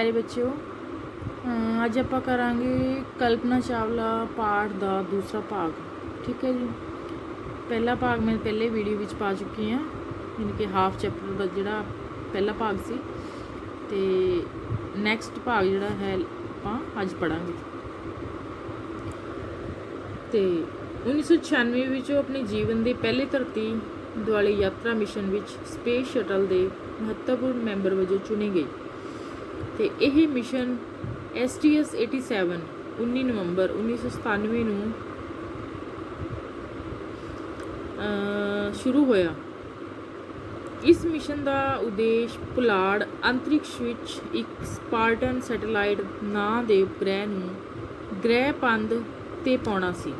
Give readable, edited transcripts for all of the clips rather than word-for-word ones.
प्यारे बच्चों, अज आप करांगे कल्पना चावला पाठ का दूसरा भाग। ठीक है जी। पहला भाग मैं पहले वीडियो विच पा चुकी हाँ, यानी कि हाफ चैप्टर का जोड़ा पहला भाग सी ते नैक्सट भाग जोड़ा है आप अज पढ़ांगे। तो 1996 विच अपने जीवन के पहले धरती दुआले यात्रा मिशन विच स्पेस शटल के महत्वपूर्ण मैंबर वजों चुने गए। तो यह मिशन STS 87 19 नवंबर 1997 ਨੂੰ शुरू होया। इस मिशन का उद्देश्य पुलाड़ अंतरिक्ष विच एक स्पार्टन सैटेलाइट नां दे उपग्रह नूं ग्रह पंध ते पाउणा सी।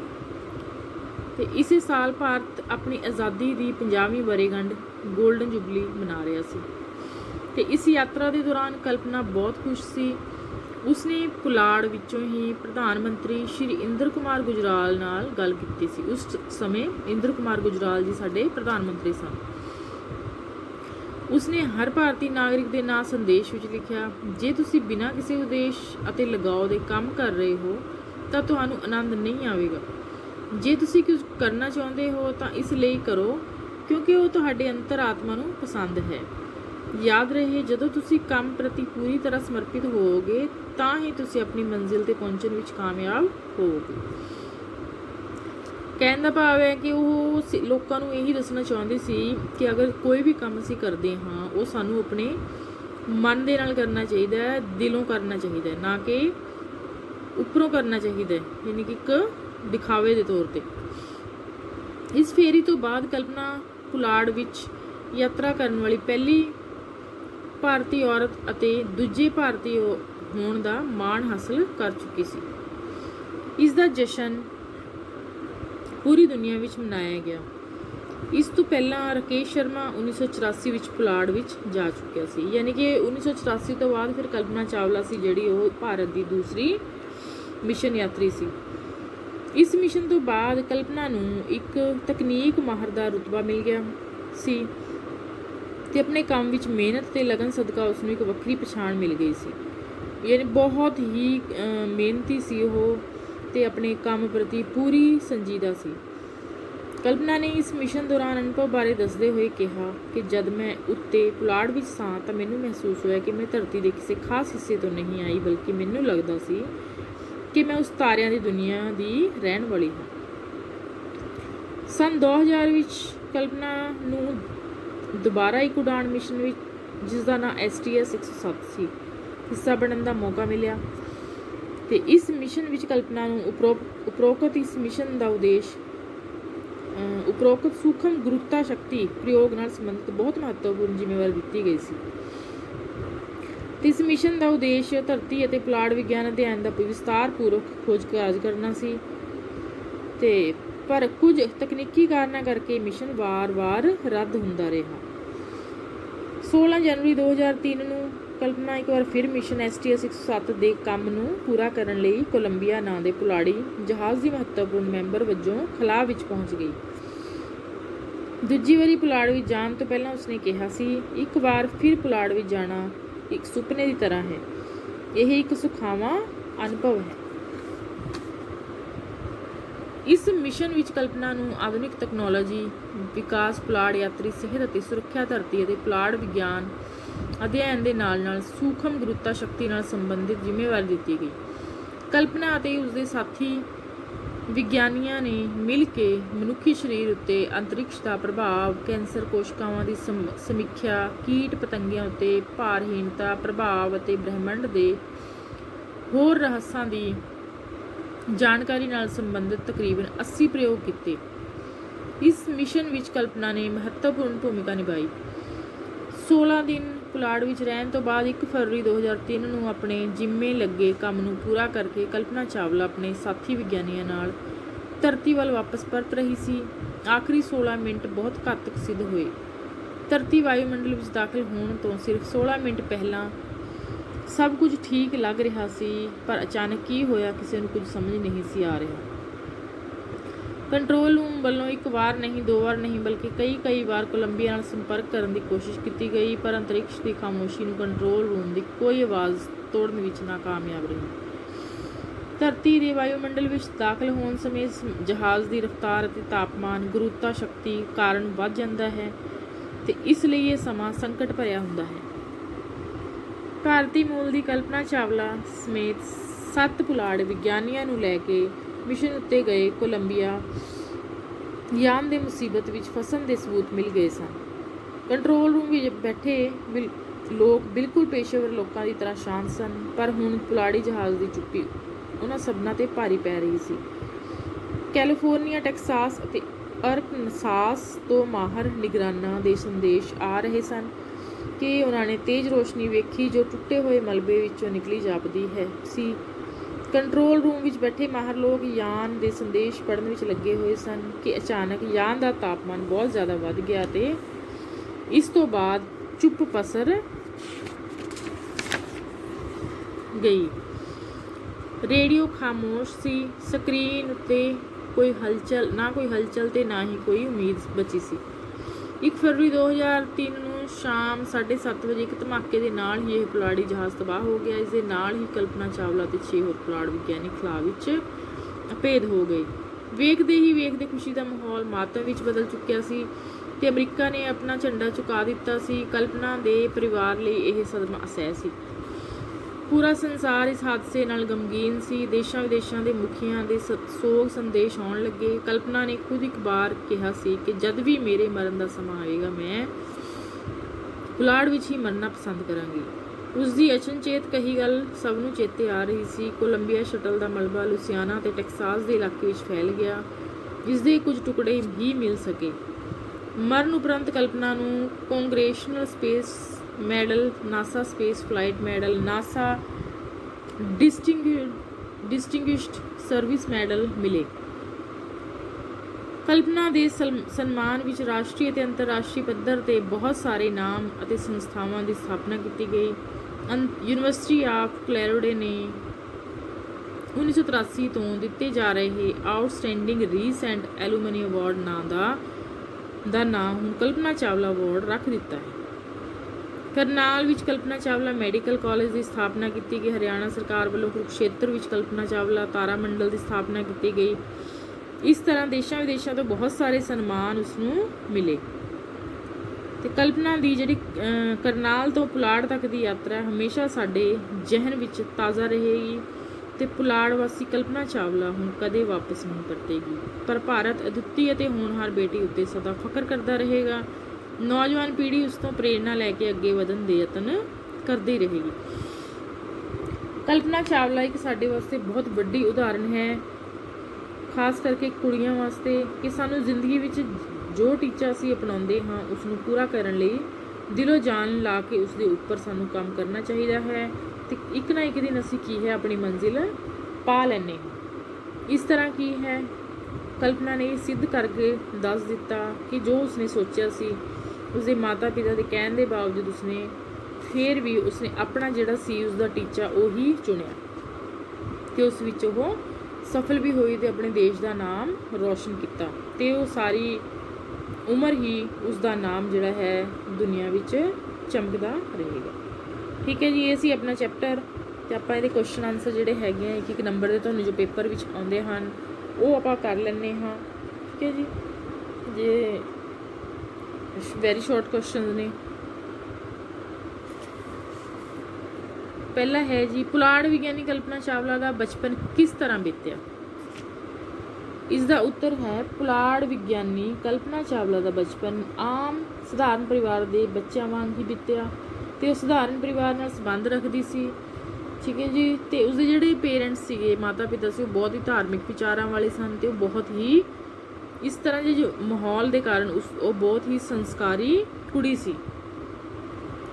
ते इसे साल भारत अपनी आज़ादी की 50वीं वरेगंढ गोल्डन जुबली मना रहा सी। ते इस यात्रा के दौरान कल्पना बहुत खुश सी। उसने पुलाड़ विचों ही प्रधानमंत्री श्री इंद्र कुमार गुजराल नाल गल कीती सी। उस समय इंद्र कुमार गुजराल जी साडे प्रधानमंत्री सन। उसने हर भारतीय नागरिक के नाम संदेश विच लिखिया, जे तुसी बिना किसी उद्देश्य अते लगाव दे काम कर रहे हो तो तुहानूं आनंद नहीं आवेगा। जे तुसी कुछ करना चाहुंदे हो तो इसलिए करो क्योंकि वो तुहाडे अंतरात्मा नूं पसंद है। याद रहे, जदों तुसी काम प्रति पूरी तरह समर्पित होवोगे तां ही तुसी अपनी मंजिल ते पहुंचण विच कामयाब होवोगे। कहण दा भाव है कि वो लोकां नूं यही दसना चाहुंदी सी कि अगर कोई भी काम असीं करदे हां वो सानूं अपने मन दे नाल करना चाहिदा है, दिलों करना चाहिदा है, ना कि उपरों करना चाहिदा है, यानी कि एक दिखावे दे तौर ते। इस फेरी तो बाद कल्पना पुलाड़ विच यात्रा करन वाली पहली भारतीय औरत अते दूजे भारतीय होण दा माण हासिल कर चुकी सी। इसका जशन पूरी दुनिया विच मनाया गया। इस तो पहला राकेश शर्मा 1984 विच पुलाड़ विच जा चुकिया सी, यानी कि 1984 तो बाद फिर कल्पना चावला सी जिहड़ी वो भारत की दूसरी मिशन यात्री सी। इस मिशन तो बाद कल्पना नूं एक तकनीक माहर दा रुतबा मिल गया सी ते अपने काम विच मेहनत ते लगन सदका उसनूं एक वक्री पछाण मिल गई सी। यानी बहुत ही मेहनती सी वो ते अपने काम प्रति पूरी संजीदा सी। कल्पना ने इस मिशन दौरान अनुभव बारे दसदे हुए कहा कि जब मैं उत्ते पुलाड़ विच सां तां मैनूं महसूस होया कि मैं धरती के किसी खास हिस्से तो नहीं आई, बल्कि मैनूं लगदा सी कि मैं उस तारियां की दुनिया की रहन वाली हाँ। सन 2000 विच कल्पना नूं दोबारा एक उड़ान मिशन विच जिसका नाम STS 107 सी हिस्सा बनने का मौका मिलिया। तो इस मिशन विच कल्पना नूं उपरोक्त इस मिशन का उद्देश्य उपरोक्त सूक्ष्म गुरुत्वा शक्ति प्रयोग नाल संबंधित बहुत महत्वपूर्ण जिम्मेवारी दी गई सी। इस मिशन का उद्देश्य धरती और पुलाड़ विज्ञान अध्ययन का विस्तारपूर्वक खोज काज करना सी। ते पर कुछ तकनीकी कारणों करके मिशन वार-वार रद्द होंदा रहा। 16 जनवरी 2003 नूं कल्पना एक बार फिर मिशन STS 107 के काम नूं पूरा करने लई कोलंबिया नां दे पुलाड़ी जहाज़ की महत्वपूर्ण मैंबर वजों खला विच पहुंच गई। दूजी वारी पुलाड़ विच जाण तो पहलां उसने कहा सी, एक बार फिर पुलाड़ विच जाना एक सुपने की तरह है, यह एक सुखावा अनुभव है। इस मिशन विच कल्पना नूं आधुनिक तकनोलॉजी विकास पुलाड़ यात्री सेहत अते सुरक्षा धरती अते पुलाड़ विज्ञान अध्ययन के नाल नाल सूक्ष्म गुरुत्वा शक्ति नाल संबंधित जिम्मेवारी दी गई। कल्पना अते उसके साथी विग्यानियों ने मिल के मनुखी शरीर उत्ते अंतरिक्ष का प्रभाव, कैंसर कोशिकावां की समीक्षा, कीट पतंगियां उत्ते भारहीनता प्रभाव अते ब्रह्मंड के होर रहस्यां की जानकारी नाल संबंधित तकरीबन 80 प्रयोग किए। इस मिशन विच कल्पना ने महत्वपूर्ण भूमिका निभाई। 16 दिन पुलाड़ विच रहन तो बाद 1 फरवरी 2003 नूं अपने जिम्मे लगे काम नूं पूरा करके कल्पना चावला अपने साथी विग्यानियों नाल धरती वाल वापस परत रही सी। आखिरी 16 मिनट बहुत घातक सिद्ध हुए। धरती वायुमंडल विच दाखिल होने तो सिर्फ 16 मिनट पहला सब कुछ ठीक लग रहा सी, पर अचानक की होया किसी नूं कुछ समझ नहीं सी आ रहा। कंट्रोल रूम वालों एक बार नहीं, 2 बार नहीं, बल्कि कई बार कोलंबिया नाल संपर्क करने की कोशिश की गई, पर अंतरिक्ष की खामोशी नूं कंट्रोल रूम की कोई आवाज़ ਤੋੜਨ ਵਿੱਚ ਨਾਕਾਮਯਾਬ ਰਹੀ। ਧਰਤੀ ਦੇ ਵਾਯੂਮੰਡਲ ਵਿੱਚ ਦਾਖਲ ਹੋਣ ਸਮੇਂ ਜਹਾਜ਼ ਦੀ ਰਫ਼ਤਾਰ ਅਤੇ ਤਾਪਮਾਨ ਗੁਰੂਤਾ ਸ਼ਕਤੀ ਕਾਰਨ ਵੱਧ ਜਾਂਦਾ ਹੈ ਤੇ ਇਸ ਲਈ ਇਹ ਸਮਾਂ ਸੰਕਟ ਭਰਿਆ ਹੁੰਦਾ ਹੈ। ਭਾਰਤੀ ਮੂਲ ਦੀ ਕਲਪਨਾ ਚਾਵਲਾ ਸਮੇਤ 7 ਪੁਲਾੜ ਵਿਗਿਆਨੀਆਂ ਨੂੰ ਲੈ ਕੇ ਮਿਸ਼ਨ ਉੱਤੇ ਗਏ ਕੋਲੰਬੀਆ ਯਾਨ ਦੇ ਮੁਸੀਬਤ ਵਿੱਚ ਫਸਣ ਦੇ ਸਬੂਤ ਮਿਲ ਗਏ ਸਨ। ਕੰਟਰੋਲ ਰੂਮ ਵਿੱਚ ਬੈਠੇ ਲੋਕ ਬਿਲਕੁਲ ਪੇਸ਼ੇਵਰ ਲੋਕਾਂ ਦੀ ਤਰ੍ਹਾਂ ਸ਼ਾਂਤ ਸਨ, ਪਰ ਹੁਣ ਪੁਲਾੜੀ ਜਹਾਜ਼ ਦੀ ਚੁੱਪੀ ਉਹਨਾਂ ਸਭਨਾਂ ਤੇ ਭਾਰੀ ਪੈ ਰਹੀ ਸੀ। ਕੈਲੀਫੋਰਨੀਆ, ਟੈਕਸਾਸ ਅਤੇ ਅਰਕਨਸਾਸ ਤੋਂ ਮਾਹਰ ਨਿਗਰਾਨਾਂ ਦੇ ਸੰਦੇਸ਼ ਆ ਰਹੇ ਸਨ ਕਿ ਉਹਨਾਂ ਨੇ ਤੇਜ਼ ਰੋਸ਼ਨੀ ਵੇਖੀ ਜੋ ਟੁੱਟੇ ਹੋਏ ਮਲਬੇ ਵਿੱਚੋਂ ਨਿਕਲੀ ਜਾਪਦੀ ਸੀ। ਕੰਟਰੋਲ ਰੂਮ ਵਿੱਚ ਬੈਠੇ ਮਾਹਰ ਲੋਕ ਯਾਨ ਦੇ ਸੰਦੇਸ਼ ਪੜ੍ਹਨ ਵਿੱਚ ਲੱਗੇ ਹੋਏ ਸਨ ਕਿ ਅਚਾਨਕ ਯਾਨ ਦਾ ਤਾਪਮਾਨ ਬਹੁਤ ਜ਼ਿਆਦਾ ਵੱਧ ਗਿਆ ਤੇ ਇਸ ਤੋਂ ਬਾਅਦ ਚੁੱਪ ਪਸਰ ਗਈ। ਰੇਡੀਓ ਖਾਮੋਸ਼ ਸੀ। ਸਕਰੀਨ ਉੱਤੇ ਕੋਈ ਹਲਚਲ ਤੇ ਨਾ ਹੀ ਕੋਈ ਉਮੀਦ ਬਚੀ ਸੀ। 1 ਫਰਵਰੀ 2003 ਨੂੰ ਸ਼ਾਮ 7:30 ਵਜੇ ਇੱਕ ਧਮਾਕੇ ਦੇ ਨਾਲ ਹੀ ਇਹ ਪੁਲਾੜੀ ਜਹਾਜ਼ ਤਬਾਹ ਹੋ ਗਿਆ। ਇਸ ਦੇ ਨਾਲ ਹੀ ਕਲਪਨਾ ਚਾਵਲਾ ਤੇ 6 ਹੋਰ ਪੁਲਾੜ ਵਿਗਿਆਨੀ ਖਲਾਅ ਵਿੱਚ ਅਭੇਦ ਹੋ ਗਏ। ਵੇਖਦੇ ਹੀ ਵੇਖਦੇ ਖੁਸ਼ੀ ਦਾ ਮਾਹੌਲ ਮਾਤਮ ਵਿੱਚ ਬਦਲ ਚੁੱਕਿਆ ਸੀ ਤੇ ਅਮਰੀਕਾ ਨੇ ਆਪਣਾ ਝੰਡਾ ਝੁਕਾ ਦਿੱਤਾ ਸੀ। ਕਲਪਨਾ ਦੇ ਪਰਿਵਾਰ ਲਈ ਇਹ ਸਦਮਾ ਅਸਹਿ ਸੀ। ਪੂਰਾ ਸੰਸਾਰ ਇਸ ਹਾਦਸੇ ਨਾਲ ਗਮਗੀਨ ਸੀ। ਦੇਸ਼ਾਂ ਵਿਦੇਸ਼ਾਂ ਦੇ ਮੁਖੀਆਂ ਦੇ ਸੋਗ ਸੰਦੇਸ਼ ਆਉਣ ਲੱਗੇ। ਕਲਪਨਾ ਨੇ ਖੁਦ ਇੱਕ ਵਾਰ ਕਿਹਾ ਸੀ ਕਿ ਜਦ ਵੀ ਮੇਰੇ ਮਰਨ ਦਾ ਸਮਾਂ ਆਏਗਾ ਮੈਂ ਪੁਲਾੜ ਵਿੱਚ ਹੀ ਮਰਨਾ ਪਸੰਦ ਕਰਾਂਗੀ। ਉਸ ਦੀ ਅਚਨਚੇਤ ਕਹੀ ਗੱਲ ਸਭ ਨੂੰ ਚੇਤੇ ਆ ਰਹੀ ਸੀ। ਕੋਲੰਬੀਆ ਸ਼ਟਲ ਦਾ ਮਲਬਾ ਲੁਸਿਆਨਾ ਤੇ ਟੈਕਸਾਸ ਦੇ ਇਲਾਕੇ ਵਿੱਚ ਫੈਲ ਗਿਆ, ਜਿਸ ਦੇ ਕੁਝ ਟੁਕੜੇ ਹੀ ਮਿਲ ਸਕੇ। ਮਰਨ ਉਪਰੰਤ ਕਲਪਨਾ ਨੂੰ congressional space medal, NASA space flight medal, NASA distinguished service medal ਮਿਲੇ। ਕਲਪਨਾ ਦੇ ਸਨਮਾਨ ਵਿੱਚ ਰਾਸ਼ਟਰੀ ਅਤੇ ਅੰਤਰਰਾਸ਼ਟਰੀ ਪੱਧਰ ਤੇ ਬਹੁਤ ਸਾਰੇ ਇਨਾਮ ਅਤੇ ਸੰਸਥਾਵਾਂ ਦੀ ਸਥਾਪਨਾ ਕੀਤੀ ਗਈ। ਯੂਨੀਵਰਸਿਟੀ ਆਫ ਕਲੋਰਾਡੋ ਨੇ 1983 ਤੋਂ ਦਿੱਤੇ ਜਾ ਰਹੇ ਆਊਟਸਟੈਂਡਿੰਗ ਰੀਸੈਂਟ ਐਲੂਮਨੀ ਅਵਾਰਡ ਦਾ ਨਾਂ ਹੁਣ ਕਲਪਨਾ ਚਾਵਲਾ ਅਵਾਰਡ ਰੱਖ ਦਿੱਤਾ ਹੈ। ਕਰਨਾਲ ਵਿੱਚ ਕਲਪਨਾ ਚਾਵਲਾ ਮੈਡੀਕਲ ਕਾਲਜ ਦੀ ਸਥਾਪਨਾ ਕੀਤੀ ਗਈ। ਹਰਿਆਣਾ ਸਰਕਾਰ ਵੱਲੋਂ ਕੁਰੂਕਸ਼ੇਤਰ ਵਿੱਚ ਕਲਪਨਾ ਚਾਵਲਾ ਤਾਰਾ ਮੰਡਲ ਦੀ ਸਥਾਪਨਾ ਕੀਤੀ ਗਈ। ਇਸ ਤਰ੍ਹਾਂ ਦੇਸ਼ਾਂ ਵਿਦੇਸ਼ਾਂ ਤੋਂ ਬਹੁਤ ਸਾਰੇ ਸਨਮਾਨ ਉਸਨੂੰ ਮਿਲੇ ਤੇ ਕਲਪਨਾ ਦੀ ਜਿਹੜੀ ਕਰਨਾਲ ਤੋਂ ਪੁਲਾੜ ਤੱਕ ਦੀ ਯਾਤਰਾ ਹਮੇਸ਼ਾ ਸਾਡੇ ਜ਼ਿਹਨ ਵਿੱਚ ਤਾਜ਼ਾ ਰਹੇਗੀ ਤੇ ਪੁਲਾੜ ਵਾਸੀ ਕਲਪਨਾ ਚਾਵਲਾ ਹੁਣ ਕਦੇ ਵਾਪਸ ਨਹੀਂ ਪਰਤੇਗੀ, ਪਰ ਭਾਰਤ ਅਦੁੱਤੀ ਅਤੇ ਹੋਣਹਾਰ ਬੇਟੀ ਉੱਤੇ ਸਦਾ ਫਖਰ ਕਰਦਾ ਰਹੇਗਾ। ਨੌਜਵਾਨ ਪੀੜ੍ਹੀ ਉਸ ਤੋਂ ਪ੍ਰੇਰਨਾ ਲੈ ਕੇ ਅੱਗੇ ਵਧਣ ਦੇ ਯਤਨ ਕਰਦੀ ਰਹੇਗੀ। ਕਲਪਨਾ ਚਾਵਲਾ ਇੱਕ ਸਾਡੇ ਵਾਸਤੇ ਬਹੁਤ ਵੱਡੀ ਉਦਾਹਰਨ ਹੈ, ਖਾਸ ਕਰਕੇ ਕੁੜੀਆਂ ਵਾਸਤੇ, ਕਿ ਸਾਨੂੰ ਜ਼ਿੰਦਗੀ ਵਿੱਚ ਜੋ ਟੀਚਾ ਅਸੀਂ ਅਪਣਾਉਂਦੇ ਹਾਂ ਉਸ ਨੂੰ ਪੂਰਾ ਕਰਨ ਲਈ ਦਿਲੋਂ ਜਾਨ ਲਾ ਕੇ ਉਸ ਦੇ ਉੱਪਰ ਸਾਨੂੰ ਕੰਮ ਕਰਨਾ ਚਾਹੀਦਾ ਹੈ ਤੇ ਇੱਕ ਨਾ ਇੱਕ ਦਿਨ ਅਸੀਂ ਕੀ ਹੈ ਆਪਣੀ ਮੰਜ਼ਿਲ ਪਾ ਲੈਂਦੇ ਹਾਂ। ਇਸ ਤਰ੍ਹਾਂ ਕੀ ਹੈ, ਕਲਪਨਾ ਨੇ ਸਿੱਧ ਕਰਕੇ ਦੱਸ ਦਿੱਤਾ ਕਿ ਜੋ ਉਸਨੇ ਸੋਚਿਆ ਸੀ, ਉਸਦੇ ਮਾਤਾ ਪਿਤਾ ਦੇ ਕਹਿਣ ਦੇ ਬਾਵਜੂਦ ਫਿਰ ਵੀ ਉਸਨੇ ਆਪਣਾ ਜਿਹੜਾ ਸੀ ਉਸਦਾ ਟੀਚਾ ਉਹੀ ਚੁਣਿਆ ਤੇ ਉਸ ਵਿੱਚ ਉਹ ਸਫਲ ਵੀ ਹੋਈ ਤੇ ਆਪਣੇ ਦੇਸ਼ ਦਾ ਨਾਮ ਰੋਸ਼ਨ ਕੀਤਾ ਤੇ ਉਹ ਸਾਰੀ ਉਮਰ ਹੀ ਉਸਦਾ ਨਾਮ ਜਿਹੜਾ ਹੈ ਦੁਨੀਆ ਵਿੱਚ ਚਮਕਦਾ ਰਹੇਗਾ। ਠੀਕ ਹੈ ਜੀ, ਇਹ ਸੀ ਆਪਣਾ ਚੈਪਟਰ ਤੇ ਆਪਾਂ ਇਹਦੇ ਕੁਐਸਚਨ ਆਨਸਰ ਜਿਹੜੇ ਹੈਗੇ ਆ ਇੱਕ ਨੰਬਰ ਦੇ ਤੁਹਾਨੂੰ ਜੋ ਪੇਪਰ ਵਿੱਚ ਆਉਂਦੇ ਹਨ ਉਹ ਆਪਾਂ ਕਰ ਲੈਂਦੇ ਹਾਂ। ਠੀਕ ਹੈ ਜੀ, ਜੇ ਵੈਰੀ ਸ਼ਾਰਟ ਕੁਐਸਚਨਸ ਨੇ। ਪਹਿਲਾ ਹੈ ਜੀ, ਪੁਲਾੜ ਵਿਗਿਆਨੀ ਕਲਪਨਾ ਚਾਵਲਾ ਦਾ ਬਚਪਨ ਕਿਸ ਤਰ੍ਹਾਂ ਬੀਤਿਆ? ਇਸ ਦਾ ਉੱਤਰ ਹੈ ਪੁਲਾੜ ਵਿਗਿਆਨੀ ਕਲਪਨਾ ਚਾਵਲਾ ਦਾ ਬਚਪਨ ਆਮ ਸਧਾਰਨ ਪਰਿਵਾਰ ਦੇ ਬੱਚਿਆਂ ਵਾਂਗ ਹੀ ਬੀਤਿਆ ਤੇ ਉਹ ਸਧਾਰਨ ਪਰਿਵਾਰ ਨਾਲ ਸੰਬੰਧ ਰੱਖਦੀ ਸੀ। ਠੀਕ ਹੈ ਜੀ, ਤੇ ਉਸਦੇ ਜਿਹੜੇ ਪੇਰੈਂਟਸ ਸੀਗੇ, ਮਾਤਾ ਪਿਤਾ ਸੀ, ਉਹ ਬਹੁਤ ਹੀ ਧਾਰਮਿਕ ਵਿਚਾਰਾਂ ਵਾਲੇ ਸਨ ਤੇ ਉਹ ਬਹੁਤ ਹੀ ਇਸ ਤਰ੍ਹਾਂ ਦੇ ਜੋ ਮਾਹੌਲ ਦੇ ਕਾਰਨ ਉਹ ਬਹੁਤ ਹੀ ਸੰਸਕਾਰੀ ਕੁੜੀ ਸੀ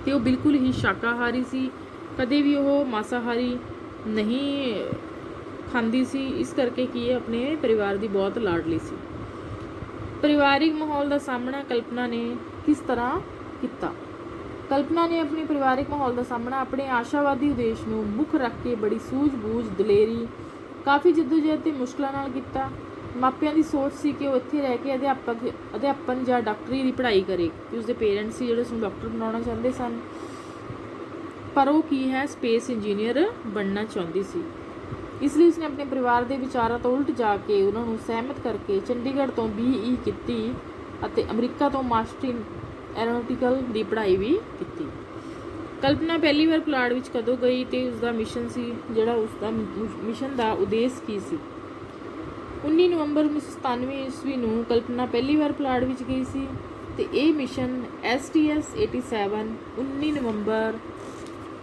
ਤੇ ਉਹ ਬਿਲਕੁਲ ਹੀ ਸ਼ਾਕਾਹਾਰੀ ਸੀ, ਕਦੇ ਵੀ ਉਹ ਮਾਸਾਹਾਰੀ ਨਹੀਂ ਖਾਂਦੀ ਸੀ। ਇਸ ਕਰਕੇ ਕੀ ਹੈ ਆਪਣੇ ਪਰਿਵਾਰ ਦੀ ਬਹੁਤ ਲਾਡਲੀ ਸੀ। ਪਰਿਵਾਰਿਕ ਮਾਹੌਲ ਦਾ ਸਾਹਮਣਾ ਕਲਪਨਾ ਨੇ ਕਿਸ ਤਰ੍ਹਾਂ ਕੀਤਾ? ਕਲਪਨਾ ਨੇ ਆਪਣੇ ਪਰਿਵਾਰਿਕ ਮਾਹੌਲ ਦਾ ਸਾਹਮਣਾ ਆਪਣੇ ਆਸ਼ਾਵਾਦੀ ਉਦੇਸ਼ ਨੂੰ ਮੁੱਖ ਰੱਖ ਕੇ ਬੜੀ ਸੂਝ-ਬੂਝ, ਦਲੇਰੀ, ਕਾਫੀ ਜਿੱਦੋਜਹਿਦ ਤੇ ਮੁਸ਼ਕਲਾਂ ਨਾਲ ਕੀਤਾ। ਮਾਪਿਆਂ ਦੀ ਸੋਚ ਸੀ ਕਿ ਉਹ ਇੱਥੇ ਰਹਿ ਕੇ ਅਧਿਆਪਨ ਜਾਂ ਡਾਕਟਰੀ ਦੀ ਪੜ੍ਹਾਈ ਕਰੇ ਕਿ ਉਸਦੇ ਪੇਰੈਂਟਸ ਸੀ ਜਿਹੜੇ ਉਸਨੂੰ ਡਾਕਟਰ ਬਣਾਉਣਾ ਚਾਹੁੰਦੇ ਸਨ। ਪਰ ਉਹ ਕੀ ਹੈ ਸਪੇਸ ਇੰਜੀਨੀਅਰ ਬਣਨਾ ਚਾਹੁੰਦੀ ਸੀ। ਇਸ ਲਈ ਉਸਨੇ ਆਪਣੇ ਪਰਿਵਾਰ ਦੇ ਵਿਚਾਰਾਂ ਤੋਂ ਉਲਟ ਜਾ ਕੇ ਉਹਨਾਂ ਨੂੰ ਸਹਿਮਤ ਕਰਕੇ ਚੰਡੀਗੜ੍ਹ ਤੋਂ BE ਕੀਤੀ ਅਤੇ ਅਮਰੀਕਾ ਤੋਂ ਮਾਸਟਰ ਇਨ ਐਰੋਨੋਟਿਕਲ ਦੀ ਪੜ੍ਹਾਈ ਵੀ ਕੀਤੀ। ਕਲਪਨਾ ਪਹਿਲੀ ਵਾਰ ਪੁਲਾੜ ਵਿੱਚ ਕਦੋਂ ਗਈ ਤੇ ਉਸਦਾ ਮਿਸ਼ਨ ਸੀ ਜਿਹੜਾ ਉਸਦਾ ਮਿਸ਼ਨ ਦਾ ਉਦੇਸ਼ ਕੀ ਸੀ? 19 ਨਵੰਬਰ 1997 ਈਸਵੀ ਨੂੰ ਕਲਪਨਾ ਪਹਿਲੀ ਵਾਰ ਪੁਲਾੜ ਵਿੱਚ ਗਈ ਸੀ ਤੇ ਇਹ ਮਿਸ਼ਨ STS-87 19 ਨਵੰਬਰ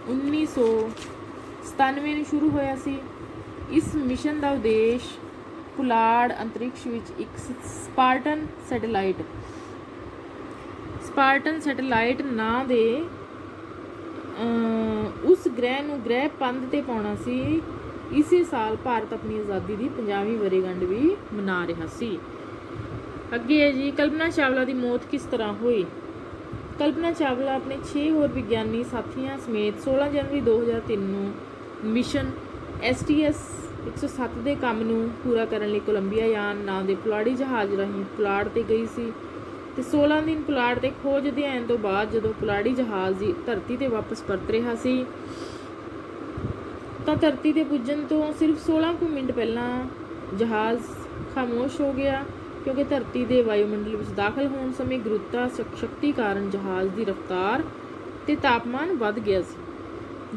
1997 ਨੂੰ ਸ਼ੁਰੂ ਹੋਇਆ ਸੀ। ਇਸ ਮਿਸ਼ਨ ਦਾ ਉਦੇਸ਼ ਪੁਲਾੜ ਅੰਤਰਿਕਸ਼ ਵਿੱਚ ਇੱਕ ਸਪਾਰਟਨ ਸੈਟੇਲਾਈਟ ਨਾਂ ਦੇ ਉਸ ਗ੍ਰਹਿ ਨੂੰ ਗ੍ਰਹਿ ਪੰਧ ਤੇ ਪਾਉਣਾ ਸੀ। ਇਸੇ ਸਾਲ ਭਾਰਤ ਆਪਣੀ ਆਜ਼ਾਦੀ ਦੀ 50ਵੀਂ ਵਰ੍ਹੇਗੰਢ ਵੀ ਮਨਾ ਰਿਹਾ ਸੀ। ਅੱਗੇ ਹੈ ਜੀ ਕਲਪਨਾ ਚਾਵਲਾ ਦੀ ਮੌਤ ਕਿਸ ਤਰ੍ਹਾਂ ਹੋਈ? ਕਲਪਨਾ ਚਾਵਲਾ ਆਪਣੇ 6 ਹੋਰ ਵਿਗਿਆਨੀ ਸਾਥੀਆਂ ਸਮੇਤ 16 ਜਨਵਰੀ 2003 ਨੂੰ ਮਿਸ਼ਨ STS-107 ਦੇ ਕੰਮ ਨੂੰ ਪੂਰਾ ਕਰਨ ਲਈ ਕੋਲੰਬੀਆ ਯਾਨ ਨਾਂ ਦੇ ਪੁਲਾੜੀ ਜਹਾਜ਼ ਰਾਹੀਂ ਪੁਲਾੜ ਤੇ ਗਈ ਸੀ ਤੇ 16 ਦਿਨ ਪੁਲਾੜ ਤੇ ਖੋਜ ਅਧਿਐਨ ਤੋਂ ਬਾਅਦ ਜਦੋਂ ਪੁਲਾੜੀ ਜਹਾਜ਼ ਦੀ ਧਰਤੀ ਤੇ ਵਾਪਸ ਪਰਤ ਰਿਹਾ ਸੀ ਤਾਂ ਧਰਤੀ ਤੇ ਪੁੱਜਣ ਤੋਂ ਸਿਰਫ 16 ਕੁ ਮਿੰਟ ਪਹਿਲਾਂ ਜਹਾਜ਼ ਖਾਮੋਸ਼ ਹੋ ਗਿਆ ਕਿਉਂਕਿ ਧਰਤੀ ਦੇ ਵਾਯੂਮੰਡਲ ਵਿੱਚ ਦਾਖਲ ਹੋਣ ਸਮੇਂ ਗੁਰੂਤਾ ਸ਼ਕਤੀ ਕਾਰਨ ਜਹਾਜ਼ ਦੀ ਰਫ਼ਤਾਰ ਤੇ ਤਾਪਮਾਨ ਵੱਧ ਗਿਆ ਸੀ,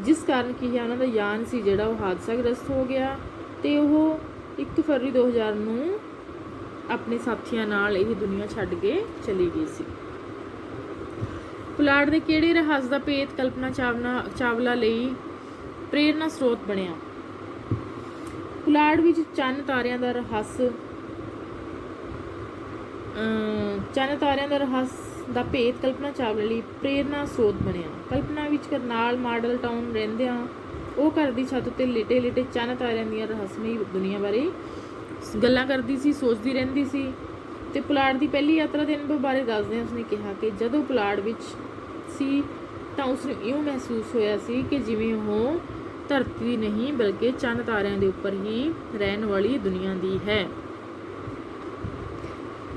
ਜਿਸ ਕਾਰਨ ਕੀ ਹੈ ਉਹਨਾਂ ਦਾ ਯਾਨ ਸੀ ਜਿਹੜਾ ਉਹ ਹਾਦਸਾਗ੍ਰਸਤ ਹੋ ਗਿਆ ਤੇ ਉਹ 1 ਫਰਵਰੀ 2000 ਨੂੰ ਆਪਣੇ ਸਾਥੀਆਂ ਨਾਲ ਇਹ ਦੁਨੀਆ ਛੱਡ ਕੇ ਚਲੀ ਗਈ ਸੀ। ਪੁਲਾੜ ਦੇ ਕਿਹੜੇ ਰਹੱਸ ਦਾ ਭੇਤ ਕਲਪਨਾ ਚਾਵਲਾ ਲਈ ਪ੍ਰੇਰਨਾ ਸਰੋਤ ਬਣਿਆ? ਪੁਲਾੜ ਵਿੱਚ ਚੰਨ ਤਾਰਿਆਂ ਦਾ ਰਹੱਸ ਦਾ ਭੇਤ ਕਲਪਨਾ ਚਾਵਲਾ ਲਈ ਪ੍ਰੇਰਨਾ ਸਰੋਤ ਬਣਿਆ। ਕਲਪਨਾ ਵਿੱਚ ਕਰਨਾਲ ਮਾਡਲ ਟਾਊਨ ਰਹਿੰਦਿਆਂ ਉਹ ਘਰ ਦੀ ਛੱਤ ਉੱਤੇ ਲੇਟੇ ਚੰਨ ਤਾਰਿਆਂ ਦੀਆਂ ਰਹੱਸਮਈ ਦੁਨੀਆ ਬਾਰੇ ਗੱਲਾਂ ਕਰਦੀ ਸੀ, ਸੋਚਦੀ ਰਹਿੰਦੀ ਸੀ ਤੇ ਪੁਲਾੜ ਦੀ ਪਹਿਲੀ ਯਾਤਰਾ ਦੇ ਅਨੁਭਵ ਬਾਰੇ ਦੱਸਦਿਆਂ ਉਸਨੇ ਕਿਹਾ ਕਿ ਜਦੋਂ ਪੁਲਾੜ ਵਿੱਚ ਸੀ ਤਾਂ ਉਸਨੂੰ ਇਉਂ ਮਹਿਸੂਸ ਹੋਇਆ ਸੀ ਕਿ ਜਿਵੇਂ ਉਹ ਧਰਤੀ ਨਹੀਂ ਬਲਕਿ ਚੰਨ ਤਾਰਿਆਂ ਦੇ ਉੱਪਰ ਹੀ ਰਹਿਣ ਵਾਲੀ ਦੁਨੀਆ ਦੀ ਹੈ।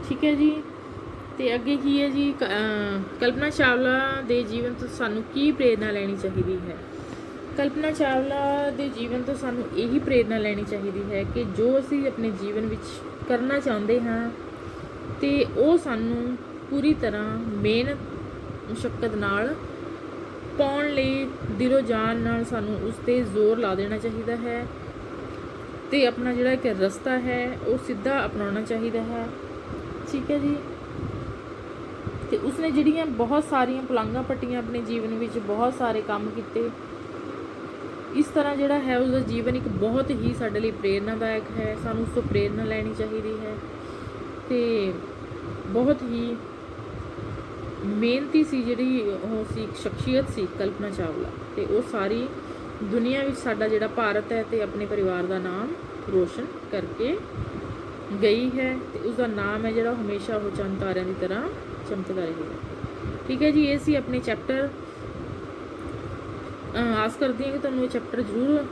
ਠੀਕ ਹੈ ਜੀ। ਤੇ ਅੱਗੇ ਕੀ ਹੈ ਜੀ ਕਲਪਨਾ ਚਾਵਲਾ ਦੇ ਜੀਵਨ ਤੋਂ ਸਾਨੂੰ ਕੀ ਪ੍ਰੇਰਨਾ ਲੈਣੀ ਚਾਹੀਦੀ ਹੈ? ਕਲਪਨਾ ਚਾਵਲਾ ਦੇ ਜੀਵਨ ਤੋਂ ਸਾਨੂੰ ਇਹੀ ਪ੍ਰੇਰਨਾ ਲੈਣੀ ਚਾਹੀਦੀ ਹੈ ਕਿ ਜੋ ਅਸੀਂ ਆਪਣੇ ਜੀਵਨ ਵਿੱਚ ਕਰਨਾ ਚਾਹੁੰਦੇ ਹਾਂ ਤੇ ਉਹ ਸਾਨੂੰ ਪੂਰੀ ਤਰ੍ਹਾਂ ਮਿਹਨਤ ਮੁਸ਼ੱਕਤ ਨਾਲ ਪਾਉਣ ਲਈ ਦਿਲੋਂ ਜਾਨ ਨਾਲ ਸਾਨੂੰ ਉਸ 'ਤੇ ਜ਼ੋਰ ਲਾ ਦੇਣਾ ਚਾਹੀਦਾ ਹੈ ਤੇ ਆਪਣਾ ਜਿਹੜਾ ਇੱਕ ਰਸਤਾ ਹੈ ਉਹ ਸਿੱਧਾ ਅਪਣਾਉਣਾ ਚਾਹੀਦਾ ਹੈ। ਠੀਕ ਹੈ ਜੀ। ਤੇ ਉਸਨੇ ਜਿਹੜੀਆਂ ਬਹੁਤ ਸਾਰੀਆਂ ਪੁਲਾਂਘਾਂ ਪੱਟੀਆਂ ਆਪਣੇ ਜੀਵਨ ਵਿੱਚ, ਬਹੁਤ ਸਾਰੇ ਕੰਮ ਕੀਤੇ। ਇਸ ਤਰ੍ਹਾਂ ਜਿਹੜਾ ਹੈ ਉਸਦਾ ਜੀਵਨ ਇੱਕ ਬਹੁਤ ਹੀ ਸਾਡੇ ਲਈ ਪ੍ਰੇਰਨਾਦਾਇਕ ਹੈ। ਸਾਨੂੰ ਉਸ ਤੋਂ ਪ੍ਰੇਰਨਾ ਲੈਣੀ ਚਾਹੀਦੀ ਹੈ ਤੇ ਬਹੁਤ ਹੀ ਮਿਹਨਤੀ ਸੀ ਜਿਹੜੀ ਉਹ ਸੀ, ਇੱਕ ਸ਼ਖਸੀਅਤ ਸੀ ਕਲਪਨਾ ਚਾਵਲਾ ਤੇ ਉਹ ਸਾਰੀ ਦੁਨੀਆ ਵਿੱਚ ਸਾਡਾ ਜਿਹੜਾ ਭਾਰਤ ਹੈ ਤੇ ਆਪਣੇ ਪਰਿਵਾਰ ਦਾ ਨਾਮ ਰੋਸ਼ਨ ਕਰਕੇ ਗਈ ਹੈ ਤੇ ਉਸਦਾ ਨਾਮ ਹੈ ਜਿਹੜਾ ਹਮੇਸ਼ਾ ਉਹ ਚੰਨ ਤਾਰਿਆਂ ਦੀ ਤਰ੍ਹਾਂ ਚਮਕਦਾ ਰਹੇਗਾ। ਠੀਕ ਹੈ ਜੀ। ਇਹ ਸੀ ਆਪਣੇ ਚੈਪਟਰ। ਆਸ ਕਰਦੀ ਹਾਂ ਕਿ ਤੁਹਾਨੂੰ ਇਹ ਚੈਪਟਰ ਜ਼ਰੂਰ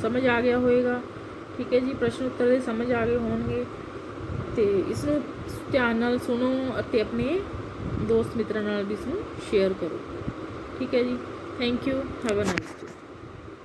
ਸਮਝ ਆ ਗਿਆ ਹੋਵੇਗਾ। ਠੀਕ ਹੈ ਜੀ। ਪ੍ਰਸ਼ਨ ਉੱਤਰ ਦੇ ਸਮਝ ਆ ਗਏ ਹੋਣਗੇ ਤੇ ਇਸ ਨੂੰ ਧਿਆਨ ਨਾਲ ਸੁਣੋ ਅਤੇ ਆਪਣੇ ਦੋਸਤ ਮਿੱਤਰਾਂ ਨਾਲ ਵੀ ਇਸ ਨੂੰ ਸ਼ੇਅਰ ਕਰੋ। ਠੀਕ ਹੈ ਜੀ। Thank you. Have a nice